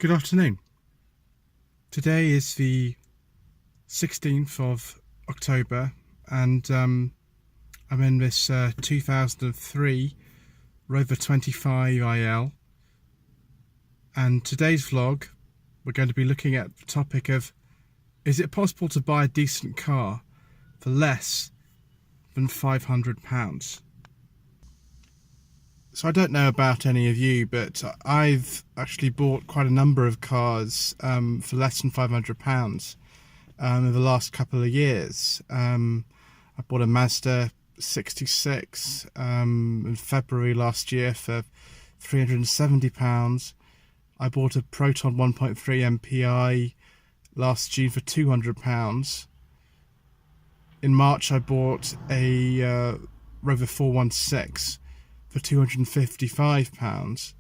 Good afternoon. Today is the 16th of October and I'm in this 2003 Rover 25IL, and today's vlog we're going to be looking at the topic of, is it possible to buy a decent car for less than £500? So I don't know about any of you, but I've actually bought quite a number of cars for less than £500 in the last couple of years. I bought a Mazda 66 in February last year for £370. I bought a Proton 1.3 MPI last June for £200. In March I bought a Rover 416 for £255,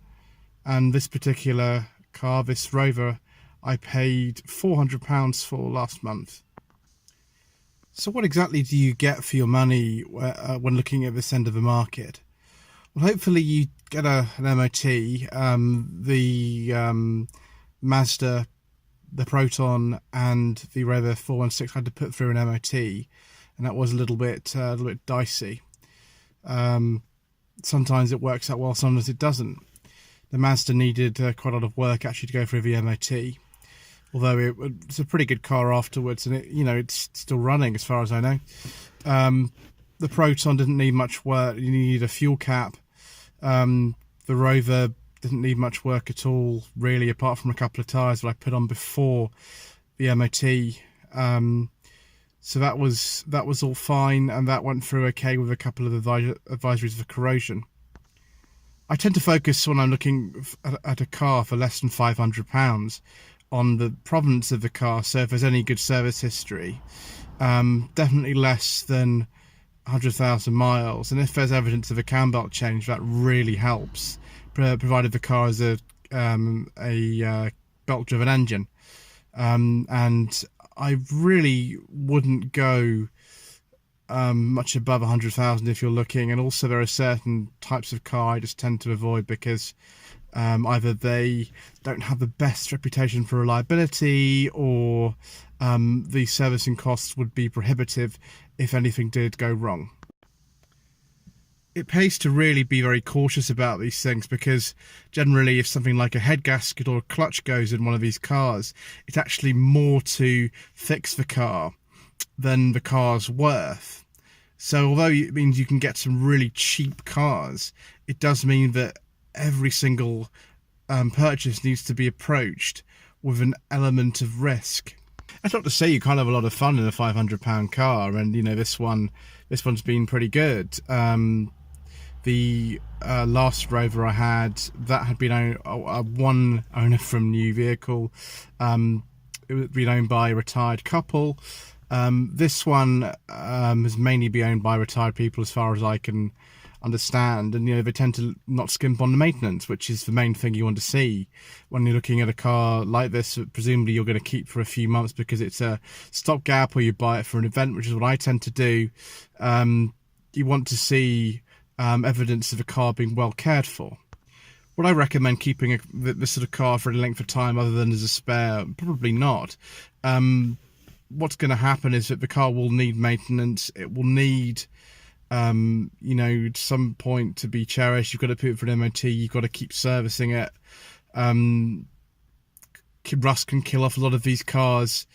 and this particular car, this Rover, I paid £400 for last month. So what exactly do you get for your money when looking at this end of the market? Well, hopefully you get an MOT. The Mazda, the Proton and the Rover 416 had to put through an MOT, and that was a little bit dicey. Sometimes it works out well, sometimes it doesn't. The Mazda needed quite a lot of work actually to go through the MOT, although it's a pretty good car afterwards, and it's still running as far as I know. The Proton didn't need much work. You needed a fuel cap. The Rover didn't need much work at all, really, apart from a couple of tyres that I put on before the MOT. So that was all fine, and that went through okay with a couple of advisories for corrosion. I tend to focus when I'm looking at a car for less than £500 on the provenance of the car. So if there's any good service history, definitely less than 100,000 miles, and if there's evidence of a cam belt change, that really helps, provided the car has a belt-driven engine. And I really wouldn't go much above 100,000 if you're looking, and also there are certain types of car I just tend to avoid because either they don't have the best reputation for reliability, or the servicing costs would be prohibitive if anything did go wrong. It pays to really be very cautious about these things, because generally if something like a head gasket or a clutch goes in one of these cars, it's actually more to fix the car than the car's worth. So although it means you can get some really cheap cars, it does mean that every single purchase needs to be approached with an element of risk. That's not to say you can't have a lot of fun in a £500 car, and this one's been pretty good. The last Rover I had, that had been one owner from New Vehicle. It was been owned by a retired couple. This one has mainly been owned by retired people, as far as I can understand, and they tend to not skimp on the maintenance, which is the main thing you want to see when you're looking at a car like this. Presumably you're going to keep for a few months because it's a stopgap, or you buy it for an event, which is what I tend to do. You want to see evidence of a car being well cared for. Would I recommend keeping this sort of car for any length of time other than as a spare? Probably not. What's going to happen is that the car will need maintenance. It will need at some point to be cherished. You've got to put it for an MOT. You've got to keep servicing it. Rust can kill off a lot of these cars.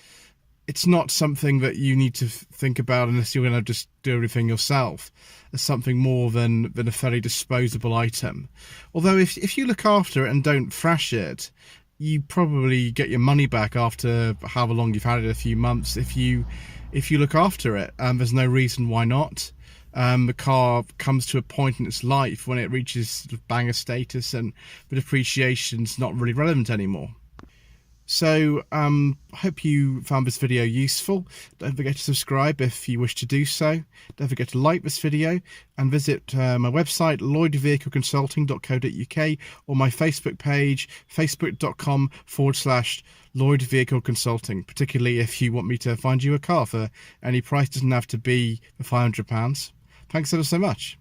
It's not something that you need to think about unless you're going to just do everything yourself. It's something more than a fairly disposable item. Although if you look after it and don't thrash it, you probably get your money back after however long you've had it, a few months. If you look after it, there's no reason why not. The car comes to a point in its life when it reaches sort of banger status, and the depreciation's not really relevant anymore. So I hope you found this video useful. Don't forget to subscribe if you wish to do so. Don't forget to like this video, and visit my website lloydvehicleconsulting.co.uk, or my Facebook page, facebook.com/Lloyd Vehicle Consulting, particularly if you want me to find you a car for any price. Doesn't have to be for £500. Thanks ever so much.